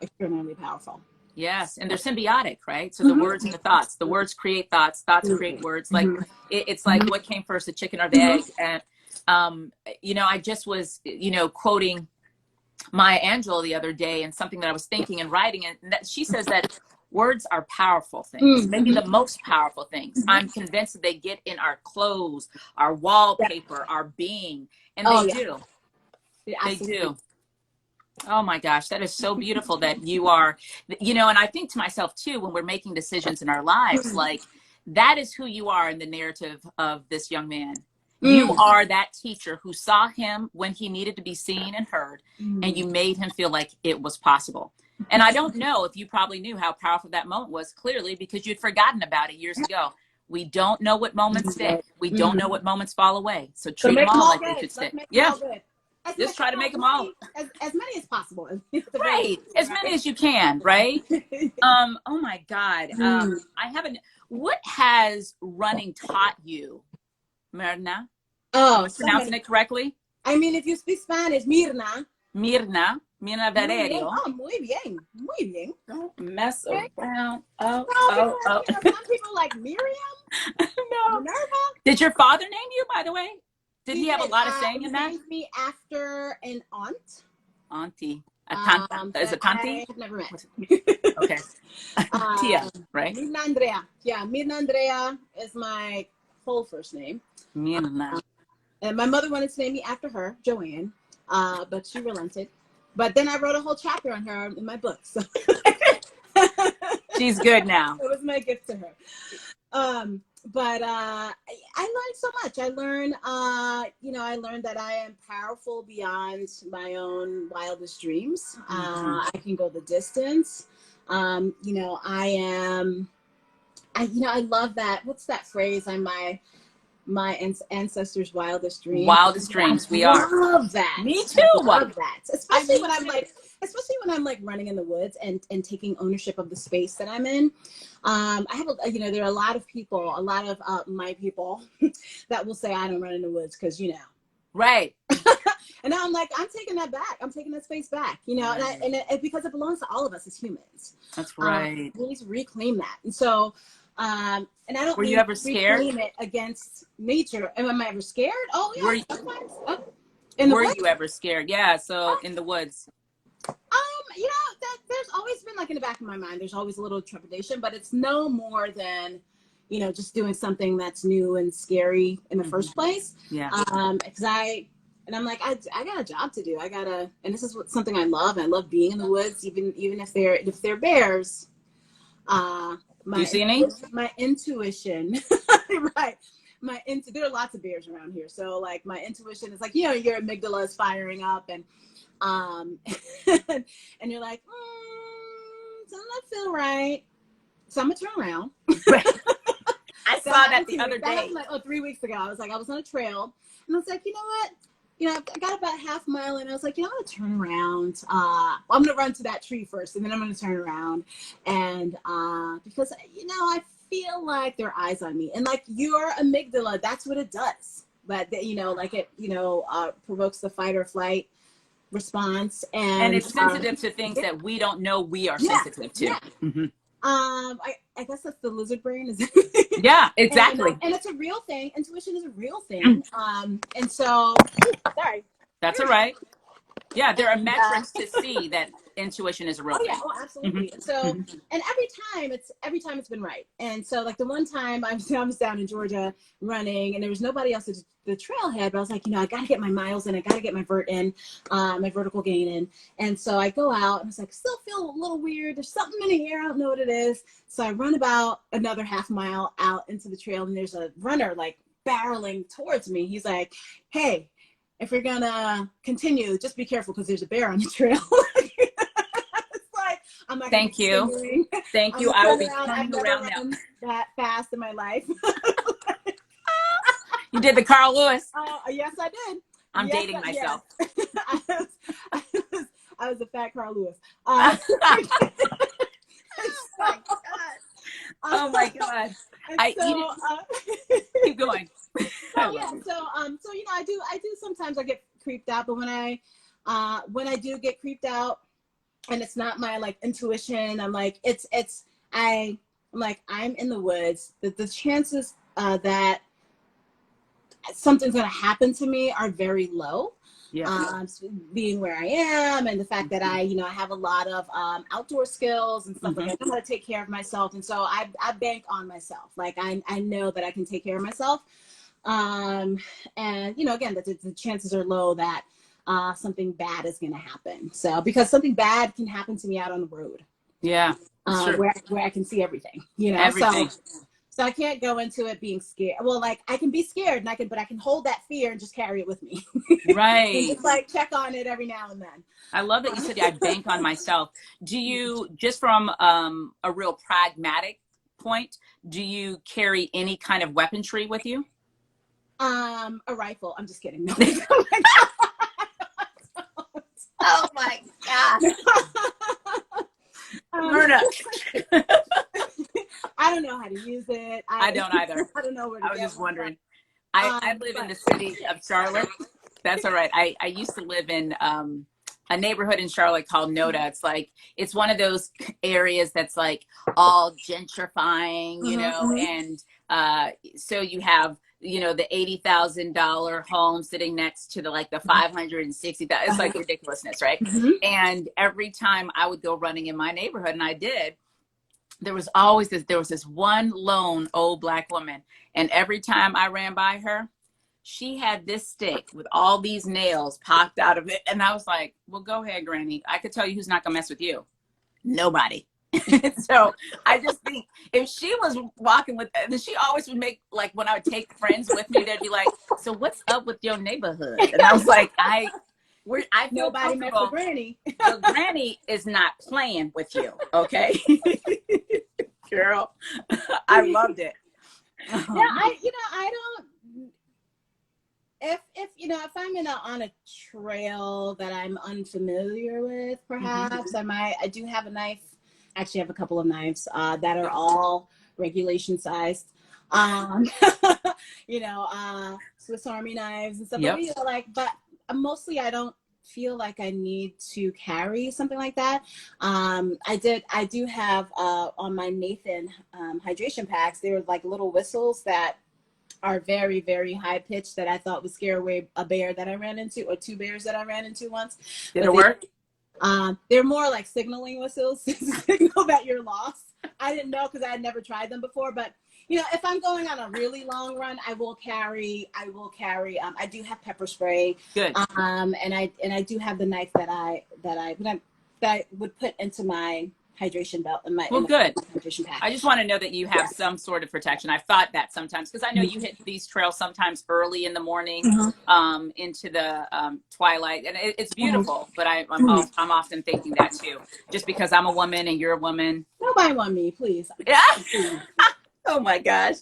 extraordinarily powerful. yes, and they're symbiotic, right? So the Mm-hmm. words and the thoughts. The words create thoughts. Thoughts create words. Like Mm-hmm. it's like what came first, the chicken or the Mm-hmm. egg? And I just was, quoting Maya Angelou the other day, and something that I was thinking and writing, and that she says that words are powerful things, maybe Mm-hmm. the most powerful things. Mm-hmm. I'm convinced that they get in our clothes, our Yeah. wallpaper, our being, and Oh they yeah. do. Yeah, They absolutely. do. Oh my gosh, that is so beautiful that you are, and I think to myself too, when we're making decisions in our lives, like that is who you are in the narrative of this young man. You Mm. are that teacher who saw him when he needed to be seen and heard, and Mm. you made him feel like it was possible. And I don't know if you probably knew how powerful that moment was, clearly, because you'd forgotten about it years ago. We don't know what moments stick. We don't know Mm. what moments fall away. So So treat them make them all all like they good. should Let's stick. make them Yeah, all good. just try to make them all As many as possible. At the very right. least, As many as you can, right? Oh my God. Mm. I haven't, what has running taught you, Mirna? Am Oh, I so pronouncing many. it correctly? I mean, if you speak Spanish, Mirna. Mirna Muy bien. Valerio. Oh, muy bien. Muy bien. Don't mess Okay. around. Oh, No, oh, because oh. some people like Miriam, No. Minerva. Did your father name you, by the way? Did He he have a did. lot of saying He in that? named me after an aunt. Auntie. A tanta. Is That it I tanti? have never met. Okay. Tia, right? Mirna Andrea. Yeah, Mirna Andrea is my full first name. Mirna. And my mother wanted to name me after her, Joanne, but she relented. But then I wrote a whole chapter on her in my book. So She's good now. it was my gift to her. But I learned so much. I learned that I am powerful beyond my own wildest dreams. I can go the distance. I love that. What's that phrase? I'm my ancestors' wildest dreams. Wildest dreams. We I are. love that. Me I too. love that. Especially when I'm too. like, running in the woods and taking ownership of the space that I'm in. There are a lot of people, my people that will say I don't run in the woods because Right. and now I'm like, I'm taking that back. I'm taking that space back, Right. and because it belongs to all of us as humans. That's right. We need to reclaim that. And so, and I don't Were you mean ever scared? reclaim it against nature. Am I ever scared? Oh yeah, Were, sometimes. In the were woods? you ever scared? Yeah. So in the woods. That there's always been like in the back of my mind, there's always a little trepidation, but it's no more than, just doing something that's new and scary in the first place. Yeah. And I'm like, I got a job to do. And this is something I love. I love being in the woods, even if they're bears. Do you see any? My intuition, right? There are lots of bears around here, so like my intuition is like, your amygdala is firing up, and and you're like, doesn't that feel right? So I'm gonna turn around. I saw that the other day. That happened 3 weeks ago. I was on a trail, and I was like, you know what? I got about half a mile, and I was like, I'm gonna turn around. I'm gonna run to that tree first, and then I'm gonna turn around, and because I feel like there are eyes on me, and like your amygdala, that's what it does. But it provokes the fight or flight response, And it's sensitive to things that we don't know we are sensitive to. Yeah. Mm-hmm. I guess that's the lizard brain, is Yeah, exactly. and it's a real thing. Intuition is a real thing. And so, sorry. That's all right. Yeah, there are metrics to see that intuition is a real thing. Oh, absolutely. Mm-hmm. So, and every time it's been right. And so, like the one time I was down in Georgia running, and there was nobody else at the trailhead, but I was like, I got to get my miles in, I got to get my vert in, my vertical gain in. And so I go out, and I was like, still feel a little weird. There's something in the air. I don't know what it is. So I run about another half mile out into the trail, and there's a runner like barreling towards me. He's like, hey, if you're gonna continue, just be careful because there's a bear on the trail. It's not going to Thank be you. continuing. Thank you. I'm I will gonna be turn around. I've turning never around now. run that fast in my life. You did the Carl Lewis. Yes, I did. I'm Yes, dating myself. Yes. I was a fat Carl Lewis. Oh my God. Oh my God. Keep going. So yeah, so you know, I do sometimes I get creeped out, but when I do get creeped out and it's not my like intuition, I'm like I'm like I'm in the woods. The chances that something's gonna happen to me are very low. Yeah. Being where I am and the fact that I have a lot of outdoor skills and stuff like that. I know how to take care of myself. And so I bank on myself. Like I know that I can take care of myself. And again, the chances are low that something bad is going to happen. So because something bad can happen to me out on the road. Yeah. Where I can see everything, Everything. So I can't go into it being scared. Well, like I can be scared but I can hold that fear and just carry it with me. Right. And just like check on it every now and then. I love that you said I bank on myself. Do you, just from a real pragmatic point, do you carry any kind of weaponry with you? A rifle. I'm just kidding. No. Oh my God. Mirna. I don't know how to use it. I don't either. I don't know where to I was get just one. wondering. I live in the city of Charlotte. That's all right. I used to live in a neighborhood in Charlotte called Noda. It's one of those areas that's like all gentrifying, and so you have the $80,000 home sitting next to the $560,000. It's like ridiculousness, right? And every time I would go running in my neighborhood, and I did, there was this one lone old Black woman, and every time I ran by her, she had this stick with all these nails popped out of it, and I was like, well, go ahead, Granny. I could tell you who's not gonna mess with you. Nobody. So I just think if she was walking with, and she always would make, like, when I would take friends with me, they'd be like, so what's up with your neighborhood? And I was like, I feel nobody mess with Granny. The Granny is not playing with you, okay? Girl, I loved it. Yeah, I don't. If I'm on a trail that I'm unfamiliar with, perhaps I do have a knife. Actually, I have a couple of knives that are all regulation sized. Swiss Army knives and stuff. Yep. But mostly I don't feel like I need to carry something like that. I do have on my Nathan hydration packs, they were like little whistles that are very, very high pitched that I thought would scare away a bear that I ran into, or two bears that I ran into once. Did it work? They're more like signaling whistles to signal that you're lost. I didn't know because I had never tried them before, but if I'm going on a really long run, I will carry. I do have pepper spray. Good. And I do have the knife that I would put into my hydration belt and my good. Hydration pack. I just want to know that you have some sort of protection. I've thought that sometimes, because I know you hit these trails sometimes early in the morning, into the twilight, and it's beautiful. But I'm often thinking that too, just because I'm a woman and you're a woman. Nobody want me, please. Yeah. Oh my gosh.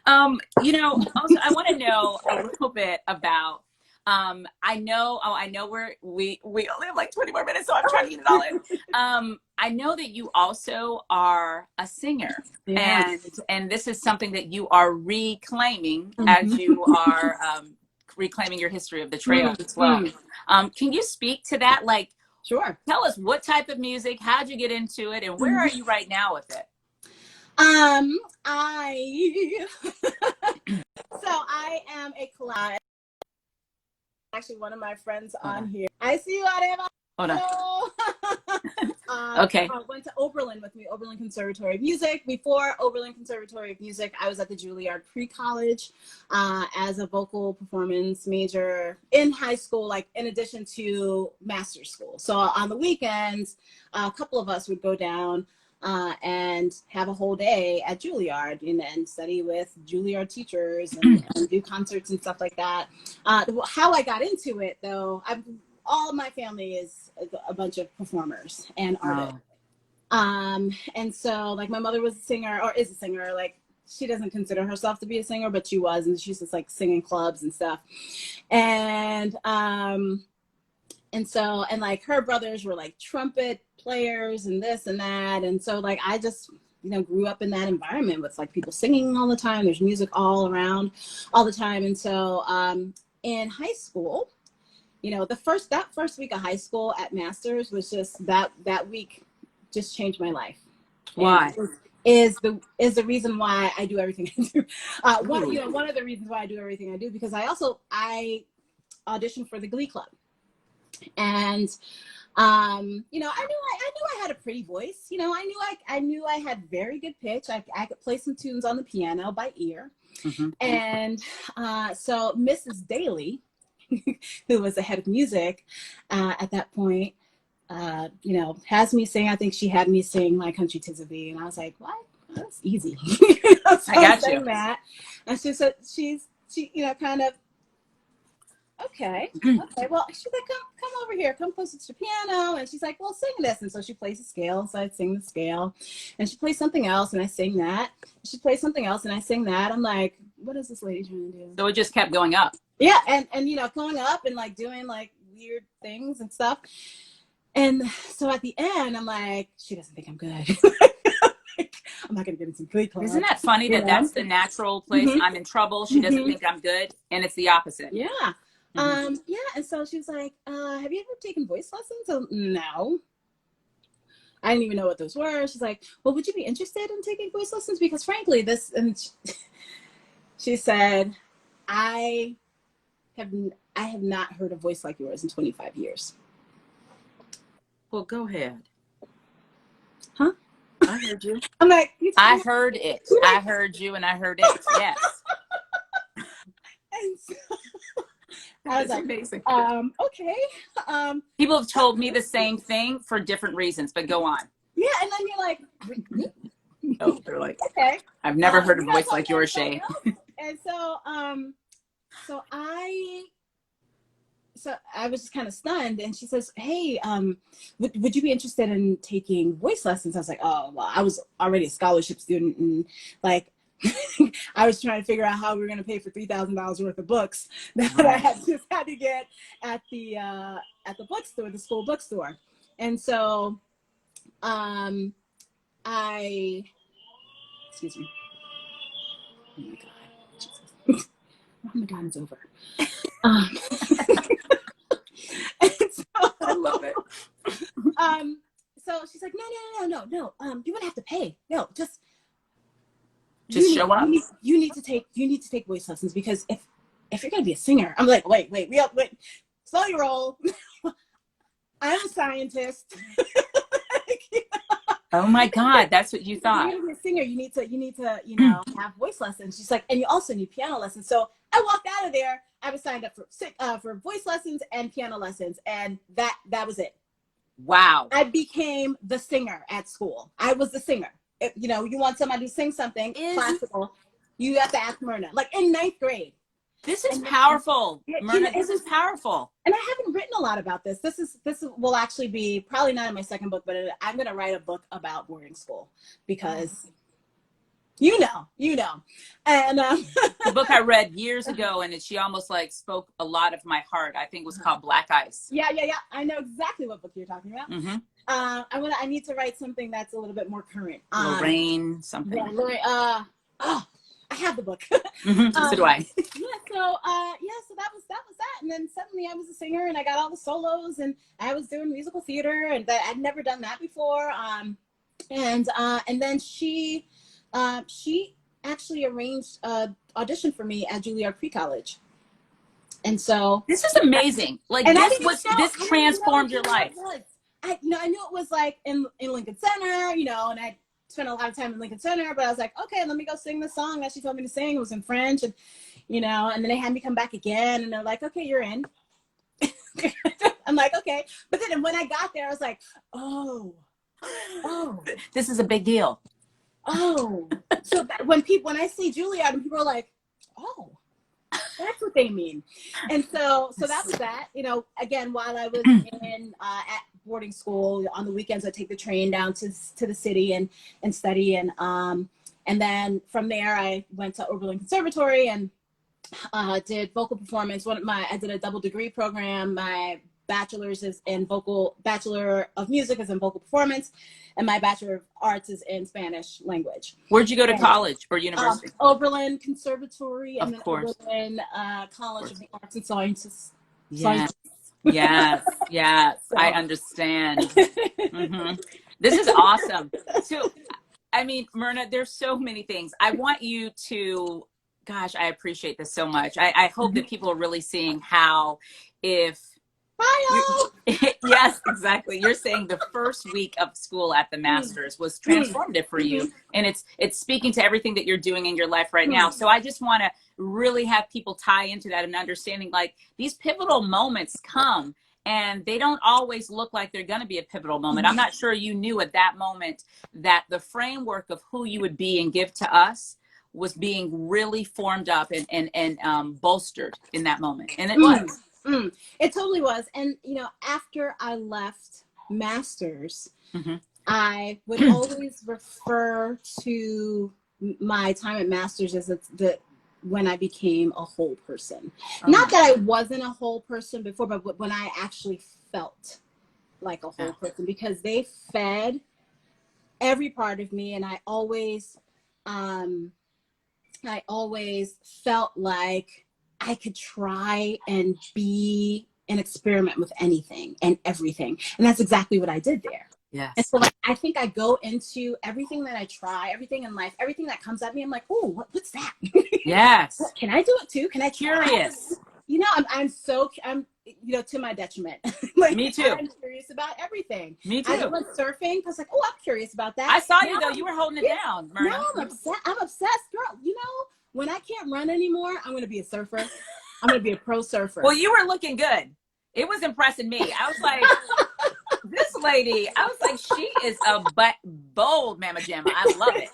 Also, I want to know a little bit about. I know we only have like 20 more minutes, so I'm trying to get it all in. I know that you also are a singer, and this is something that you are reclaiming as you are reclaiming your history of the trail as well. Can you speak to that? Like, sure. Tell us what type of music, how'd you get into it, and where are you right now with it? I am a collab. Actually, one of my friends on here. I see you, Adema. Hold on. Okay. Went to Oberlin with me, Oberlin Conservatory of Music. Before Oberlin Conservatory of Music, I was at the Juilliard pre-college as a vocal performance major in high school, like in addition to master's school. So on the weekends, a couple of us would go down and have a whole day at Juilliard and study with Juilliard teachers and do concerts and stuff like that. How I got into it, though, all of my family is a bunch of performers and artists. And so like my mother was a singer, or is a singer. Like she doesn't consider herself to be a singer, but she was, and she used to like sing in clubs and stuff. And so, and like her brothers were like trumpet players and this and that. And so like, I just, grew up in that environment with like people singing all the time. There's music all around all the time. And so in high school, that first week of high school at Masters was just that week just changed my life. Why? Is the reason why I do everything I do. One of the reasons why I do everything I do, because I auditioned for the Glee Club. And I knew I had a pretty voice. I knew I had very good pitch. I could play some tunes on the piano by ear. Mm-hmm. And so Mrs. Daly, who was the head of music at that point, has me sing. I think she had me sing My Country 'Tis of Thee, and I was like, what? That's easy. So I got you. That. And she said, she kind of, okay. Well, she's like, come over here, come closer to the piano. And she's like, well, sing this. And so she plays a scale. So I'd sing the scale, and she plays something else, and I sing that. She plays something else, and I sing that. I'm like, what is this lady trying to do? So it just kept going up. Yeah. And going up and like doing like weird things and stuff. And so at the end, I'm like, she doesn't think I'm good. I'm not going to get into Glee Club. Isn't that funny that that's the natural place? Mm-hmm. I'm in trouble. She doesn't think I'm good. And it's the opposite. Yeah. Mm-hmm. And so she was like, have you ever taken voice lessons? So, no. I didn't even know what those were. She's like, well, would you be interested in taking voice lessons? Because frankly, she said, I have not heard a voice like yours in 25 years. Well, go ahead. Huh? I heard you. I'm like, I heard it. I heard you, and I heard it. Yes. And so, I was like, amazing. Okay. People have told me the same thing for different reasons, but go on. Yeah, and then you're like, no, they're like, okay. I've never heard a voice like yours, Shay. And so, So I was just kind of stunned, and she says, hey, would you be interested in taking voice lessons? I was like, oh, well, I was already a scholarship student, and like, I was trying to figure out how we were going to pay for $3,000 worth of books that I had to get at the bookstore, the school bookstore. And so, excuse me. Oh my God. Jesus. Ramadan is over. So, I love it. So she's like, no. You wouldn't have to pay. No, just show up. You need to take voice lessons, because if you're gonna be a singer, I'm like, wait, slow your roll. I'm a scientist. Oh my God, that's what you thought. If you're gonna be a singer, you need to have voice lessons. She's like, and you also need piano lessons. So I walked out of there. I was signed up for voice lessons and piano lessons, and that was it. Wow. I became the singer at school. I was the singer. If, you want somebody to sing something classical, you have to ask Mirna. Like in 9th grade. This is powerful. Mirna, this is powerful. And I haven't written a lot about this. This will actually be probably not in my second book, but I'm going to write a book about boarding school, because you know. And the book I read years ago, and she almost like spoke a lot of my heart. I think it was called Black Ice. Yeah. I know exactly what book you're talking about. Mm-hmm. I need to write something that's a little bit more current. Lorraine, something. Yeah, Lorraine. I have the book. Mm-hmm. So do I. So that was that. And then suddenly I was a singer, and I got all the solos, and I was doing musical theater, and that I'd never done that before. And then she actually arranged an audition for me at Juilliard Pre-College. And so this is amazing. Like, this transformed your life. I knew it was like in Lincoln Center, and I spent a lot of time in Lincoln Center, but I was like, okay, let me go sing the song that she told me to sing. It was in French, and and then they had me come back again, and they're like, okay, you're in. I'm like, okay. But then when I got there, I was like, oh, this is a big deal. Oh, so when I say Juilliard, and people are like, oh, that's what they mean. And so that was that, again, while I was boarding school. On the weekends, I take the train down to the city and study. And then from there, I went to Oberlin Conservatory and did vocal performance. I did a double degree program. My bachelor's is in Bachelor of Music is in vocal performance, and my Bachelor of Arts is in Spanish language. Where'd you go to college or university? Oberlin Conservatory, and of then course. Oberlin College of the Arts and Sciences. Yes, yes, So. I understand. This is awesome. So, I mean, Mirna, there's so many things. I want you to, gosh, I appreciate this so much. I hope that people are really seeing how if Hi, yes, exactly. You're saying the first week of school at the Masters was transformative for you. And it's speaking to everything that you're doing in your life right now. So I just want to really have people tie into that and understanding like these pivotal moments come and they don't always look like they're going to be a pivotal moment. I'm not sure you knew at that moment that the framework of who you would be and give to us was being really formed up and bolstered in that moment. And it was. It totally was. And, you know, after I left Masters, I would always refer to my time at Masters as when I became a whole person. Not that I wasn't a whole person before, but when I actually felt like a whole person, because they fed every part of me. And I always felt like I could try and be an experiment with anything and everything. And that's exactly what I did there. Yes. And so like, I think I go into everything that I try, everything in life, everything that comes at me. I'm like, oh, what's that? Yes. Can I do it too? Can I try? Curious. You know, I'm you know, to my detriment. Like, me too. I'm curious about everything. Me too. I went surfing. I was like, oh, I'm curious about that. I saw you though. You were holding it down, Mirna. No, I'm obsessed, girl. You know, when I can't run anymore, I'm going to be a surfer. I'm going to be a pro surfer. Well, you were looking good. It was impressing me. I was like, this lady, I was like, she is a bold Mama Jamma. I love it.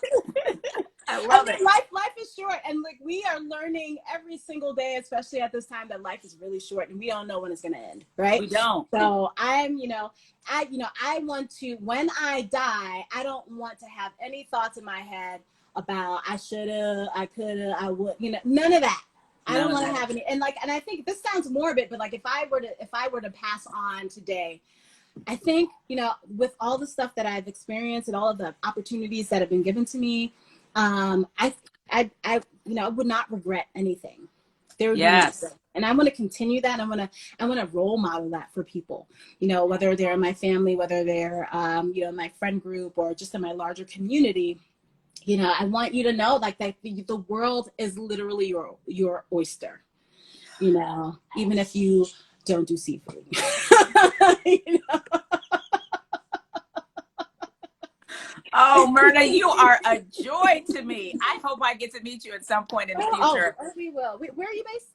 I love it. Life is short. And like, we are learning every single day, especially at this time, that life is really short and we don't know when it's going to end. Right. We don't. So I want to, when I die, I don't want to have any thoughts in my head about I shoulda, I coulda, I would, you know, none of that. I don't want to have any, and I think this sounds morbid, but like if I were to pass on today, I think, you know, with all the stuff that I've experienced and all of the opportunities that have been given to me, I would not regret anything. There would be nothing. And I want to continue that. I want to role model that for people, you know, whether they're in my family, whether they're, you know, my friend group or just in my larger community. You know, I want you to know like that the world is literally your oyster, you know, even if you don't do seafood. You know? Oh, Mirna, you are a joy to me. I hope I get to meet you at some point in the future. Oh, we will. Where are you based?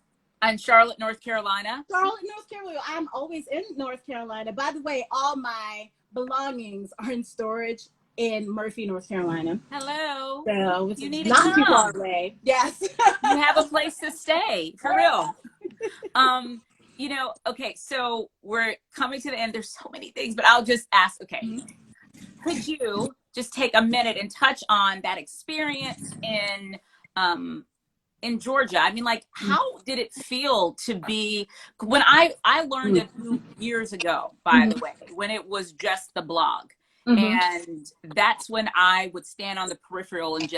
In Charlotte, North Carolina. Charlotte, North Carolina. I'm always in North Carolina. By the way, all my belongings are in storage in Murphy, North Carolina. Hello. So it's you need not to too come. far away. Yes. You have a place to stay, for real. You know, okay, so we're coming to the end. There's so many things, but I'll just ask, okay, could you just take a minute and touch on that experience in Georgia? I mean, like, how did it feel to be, when I learned a few years ago, by the way, when it was just the blog. And that's when I would stand on the peripheral and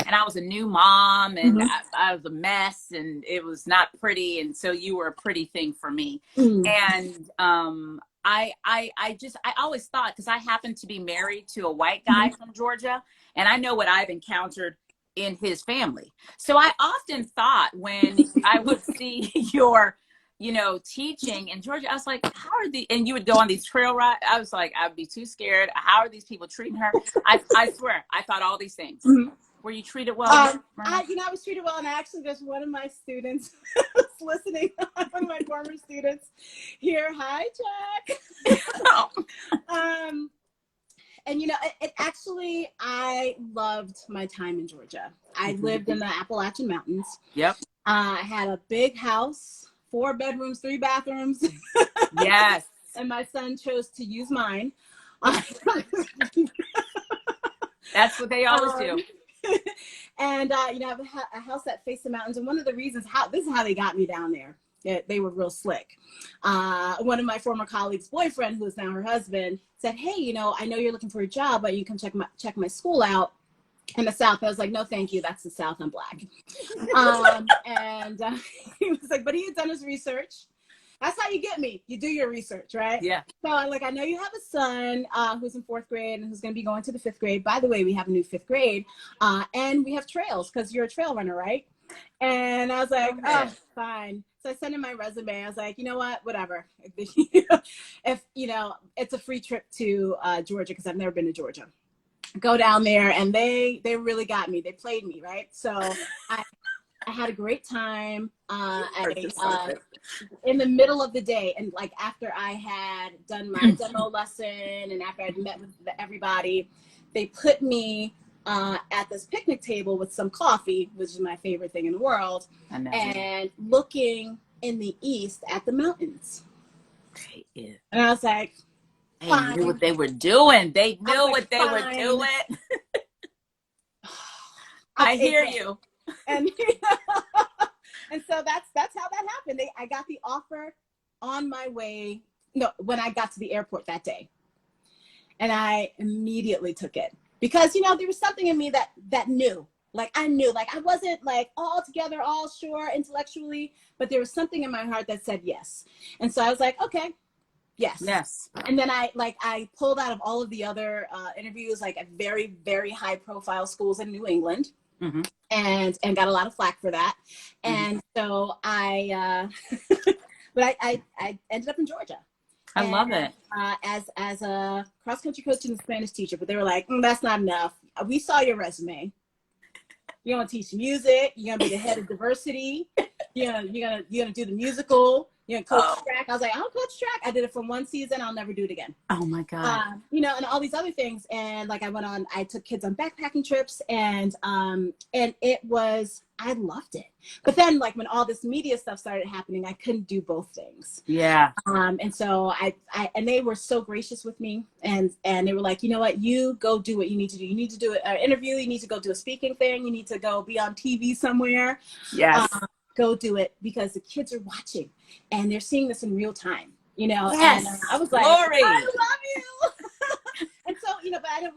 I was a new mom and I was a mess and it was not pretty. And so you were a pretty thing for me. And I always thought, because I happened to be married to a white guy from Georgia, and I know what I've encountered in his family. So I often thought when I would see your, you know, teaching in Georgia, I was like, how are and you would go on these trail rides. I was like, I'd be too scared. How are these people treating her? I swear, I thought all these things. Were you treated well? I was treated well. And actually, there's one of my students was listening, one of my former students here. Hi, Jack. And, you know, it actually, I loved my time in Georgia. I lived in the Appalachian Mountains. Yep. I had a big house, 4 bedrooms, 3 bathrooms. Yes. and my son chose to use mine. That's what they always do. And you know, I have a house that faced the mountains, and one of the reasons this is how they got me down there. They were real slick. One of my former colleagues' boyfriend, who is now her husband, said, "Hey, you know, I know you're looking for a job, but you can check my school out in the South." I was like, "No, thank you. That's the South. I'm Black." And he was like, "But he had done his research. That's how you get me. You do your research, right?" Yeah. So I'm like, "I know you have a son who's in 4th grade and who's going to be going to the 5th grade. By the way, we have a new 5th grade, and we have trails because you're a trail runner, right?" And I was like, "Oh, fine." So I sent in my resume. I was like, "You know what? Whatever. If you know, it's a free trip to Georgia because I've never been to Georgia. Go down there." And they really got me. They played me, right? So I had a great time. In the middle of the day, and like after I had done my demo lesson and after I'd met with everybody, they put me at this picnic table with some coffee, which is my favorite thing in the world, and looking in the east at the mountains. And I was like, they knew what they were doing. They knew what they were doing. I hear you. And and so that's how that happened. I got the offer on my way. No, when I got to the airport that day, and I immediately took it because, you know, there was something in me that knew. Like I knew, like I wasn't like all together, all sure intellectually, but there was something in my heart that said yes. And so I was like, okay, yes. And then I pulled out of all of the other interviews, like at very, very high profile schools in New England. Mm-hmm. And got a lot of flack for that. And so but I ended up in Georgia. I love it. As a cross country coach and a Spanish teacher, but they were like, "That's not enough. We saw your resume. You're gonna teach music. You're gonna be the head of diversity. You're gonna do the musical. You're gonna coach track." I was like, "I'll coach track." I did it for 1 season. I'll never do it again. Oh my God. You know, and all these other things. And like I took kids on backpacking trips, and I loved it. But then like when all this media stuff started happening, I couldn't do both things. Yeah. And so and they were so gracious with me, and they were like, "You know what, you go do what you need to do. You need to do an interview. You need to go do a speaking thing. You need to go be on TV somewhere. Yes. Go do it because the kids are watching and they're seeing this in real time, you know." Yes. And I was like, Glory. "I love you." And so, you know, but I didn't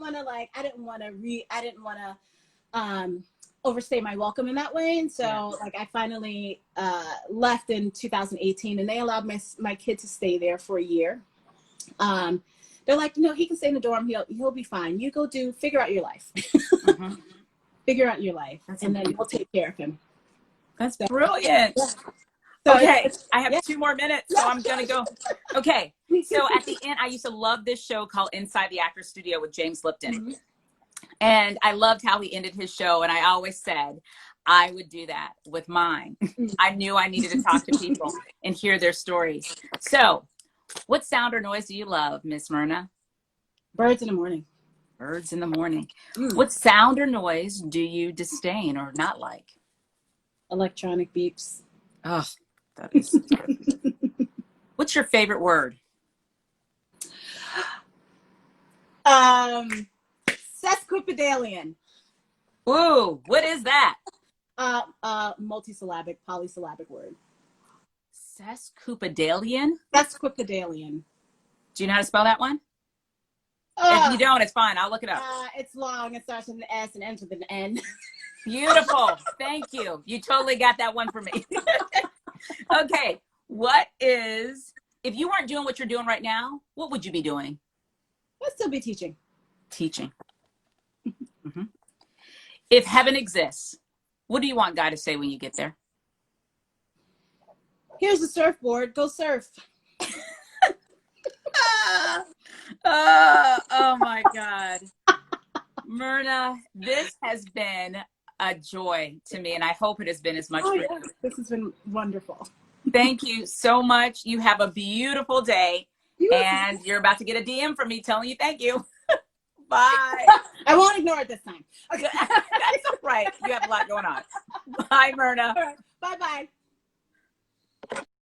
want to overstay my welcome in that way. And so like I finally left in 2018, and they allowed my kid to stay there for a year. They're like, "You know, he can stay in the dorm. He'll be fine. You go figure out your life." Mm-hmm. Figure out your life. And then we'll take care of him. That's brilliant. Yeah. So okay, I have 2 more minutes, so I'm going to go. Okay, so at the end, I used to love this show called Inside the Actors Studio with James Lipton. Mm-hmm. And I loved how he ended his show, and I always said I would do that with mine. I knew I needed to talk to people and hear their stories. So what sound or noise do you love, Miss Mirna? Birds in the morning. Birds in the morning. What sound or noise do you disdain or not like? Electronic beeps. Oh, that is good. What's your favorite word? Sesquipedalian. Ooh, what is that? Multisyllabic, polysyllabic word. Sesquipedalian? Sesquipedalian. Do you know how to spell that one? If you don't, it's fine. I'll look it up. It's long. It starts with an S and ends with an N. Beautiful. Thank you. You totally got that one for me. Okay. If you weren't doing what you're doing right now, what would you be doing? I'd still be teaching. Teaching. Mm-hmm. If heaven exists, what do you want God to say when you get there? Here's the surfboard. Go surf. Oh my God. Myrna, this has been a joy to me, and I hope it has been as much for you. This has been wonderful. Thank you so much. You have a beautiful day, and you're about to get a DM from me telling you thank you. Bye. I won't ignore it this time. Okay. That's all right. You have a lot going on. Bye, Mirna. All right. Bye-bye.